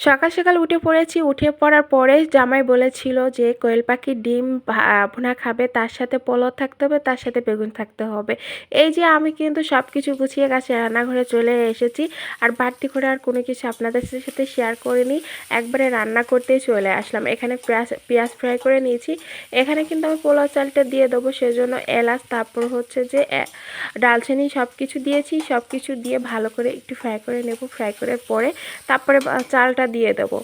সকাল সকাল উঠে পড়েছি। উঠে পড়ার পরে জামাই বলেছিল যে কোয়েল পাখির ডিম ভুনা খাবে, তার সাথে পোলাও থাকতে হবে, তার সাথে বেগুন থাকতে হবে। এই যে আমি কিন্তু সব কিছু গুছিয়ে গাছে রান্নাঘরে চলে এসেছি, আর বাড়তি করে আর কোনো কিছু আপনাদের সাথে শেয়ার করিনি। একবারে রান্না করতেই চলে আসলাম। এখানে পেঁয়াজ ফ্রাই করে নিয়েছি। এখানে কিন্তু আমি পোলাও চালটা দিয়ে দেবো, সেজন্য এলাচ, তারপর হচ্ছে যে ডালচিনি সব কিছু দিয়েছি। সব কিছু দিয়ে ভালো করে একটু ফ্রাই করে নেব। ফ্রাই করার পরে তারপরে চালটা দিয়ে দেবো।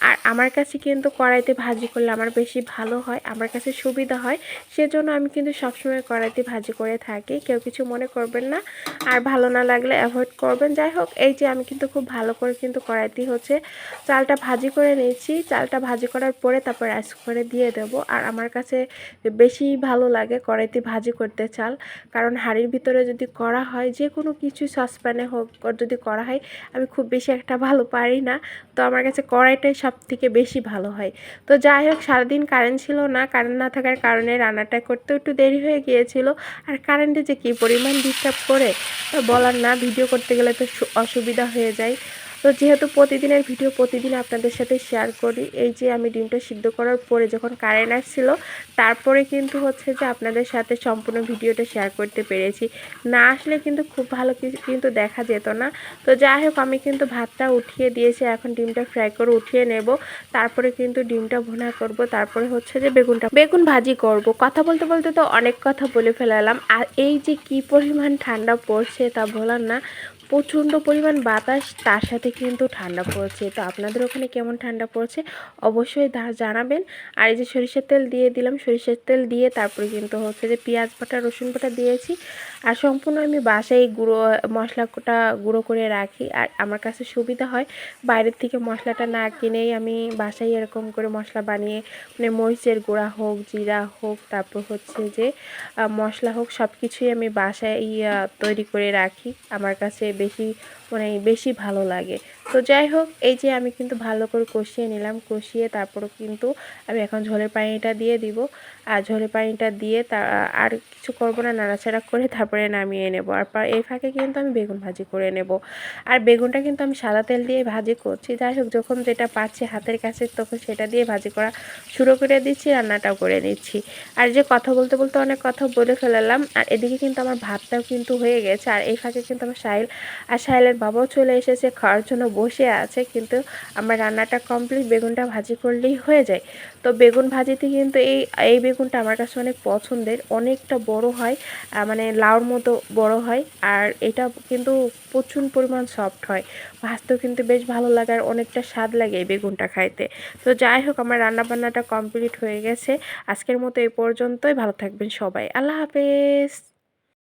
আর আমার কাছে কিন্তু কড়াইতে ভাজি করলে আমার বেশি ভালো হয়, আমার কাছে সুবিধা হয়, সেজন্য আমি কিন্তু সবসময় কড়াইতে ভাজি করে থাকি। কেউ কিছু মনে করবেন না, আর ভালো না লাগলে অ্যাভয়েড করবেন। যাই হোক, এই যে আমি কিন্তু খুব ভালো করে কিন্তু কড়াইতে হচ্ছে চালটা ভাজি করে নিয়েছি। চালটা ভাজি করার পরে তারপর রাইস কুকারে দিয়ে দেবো। আর আমার কাছে বেশি ভালো লাগে কড়াইতে ভাজি করতে চাল, কারণ হাঁড়ির ভিতরে যদি করা হয়, যে কোনো কিছু সসপ্যানে হোক যদি করা হয়, আমি খুব বেশি একটা ভালো পারি না। তো আমার কাছে কড়াইটাই সব থেকে বেশি ভালো হয়। তো যাই হোক, সারাদিন কারেন্ট ছিল না। কারেন্ট না থাকার কারণে রান্নাটা করতেও একটু দেরি হয়ে গিয়েছিল। আর কারেন্টে যে কী পরিমাণ ডিস্টার্ব করে বলার না, ভিডিও করতে গেলে তো অসুবিধা হয়ে যায়। তো যেহেতু প্রতিদিনের ভিডিও প্রতিদিন আপনাদের সাথে শেয়ার করি, এই যে আমি ডিমটা সিদ্ধ করার পরে যখন কারেন্ট আসছিল, তারপরে কিন্তু হচ্ছে যে আপনাদের সাথে সম্পূর্ণ ভিডিওটা শেয়ার করতে পেরেছি। না আসলে কিন্তু খুব ভালো কিন্তু দেখা যেত না। তো যাই হোক, আমি কিন্তু ভাতটা উঠিয়ে দিয়েছি। এখন ডিমটা ফ্রাই করে উঠিয়ে নেব। তারপরে কিন্তু ডিমটা ভুনা করব। তারপরে হচ্ছে যে বেগুন ভাজি করব। কথা বলতে বলতে তো অনেক কথা বলে ফেলালাম। আর এই যে কি পরিমাণ ঠান্ডা পড়ছে তা বলার না, প্রচণ্ড পরিমাণ বাতাস, তার সাথে কিন্তু ঠান্ডা পড়ছে। তো আপনাদের ওখানে কেমন ঠান্ডা পড়ছে অবশ্যই জানাবেন। আর এই যে সরিষার তেল দিয়ে দিলাম। সরিষার তেল দিয়ে তারপরে কিন্তু হচ্ছে যে পেঁয়াজ বাটা, রসুন বাটা দিয়েছি। আর সম্পূর্ণ আমি বাসায় মশলাটা গুঁড়ো করে রাখি। আর আমার কাছে সুবিধা হয়, বাইরের থেকে মশলাটা না কিনেই আমি বাসায় এরকম করে মশলা বানিয়ে, মানে মরিচের গুঁড়া হোক, জিরা হোক, তারপর হচ্ছে যে মশলা হোক, সব কিছুই আমি বাসায় তৈরি করে রাখি। আমার কাছে বেশি ভালো লাগে। তো যাই হোক, এই যে আমি কিন্তু ভালো করে কষিয়ে নিলাম। কষিয়ে তারপরও কিন্তু আমি এখন ঝোলের পানিটা দিয়ে দিব। আর ঝোলের পানিটা দিয়ে আর কিছু করবো না, নাড়াচাড়া করে তারপরে নামিয়ে নেব। আর এই ফাঁকে কিন্তু আমি বেগুন ভাজি করে নেব। আর বেগুনটা কিন্তু আমি সাদা তেল দিয়ে ভাজি করছি। যাই হোক, যখন যেটা পাচ্ছি হাতের কাছে তখন সেটা দিয়ে ভাজি করা শুরু করে দিচ্ছি, রান্নাটাও করে নিচ্ছি। আর যে কথা বলতে বলতে অনেক কথা বলে ফেলালাম। আর এদিকে কিন্তু আমার ভাতটাও কিন্তু হয়ে গেছে। আর এই ফাঁকে কিন্তু আমার সাহেলের বাবাও চলে এসেছে, খাওয়ার জন্য বসে আছে। কিন্তু আমার রান্নাটা কমপ্লিট, বেগুনটা ভাজি করলেই হয়ে যায়। তো বেগুন ভাজিতে কিন্তু এই বেগুনটা আমার কাছে অনেক পছন্দের, অনেকটা বড় হয়, মানে লাউর মতো বড় হয়। আর এটা কিন্তু প্রচুর পরিমাণ সফট হয়, ভাজতেও কিন্তু বেশ ভালো লাগে, আর অনেকটা স্বাদ লাগে এই বেগুনটা খাইতে। তো যাই হোক, আমার রান্নাবান্নাটা কমপ্লিট হয়ে গেছে। আজকের মতো এই পর্যন্তই। ভালো থাকবেন সবাই। আল্লাহ হাফেজ।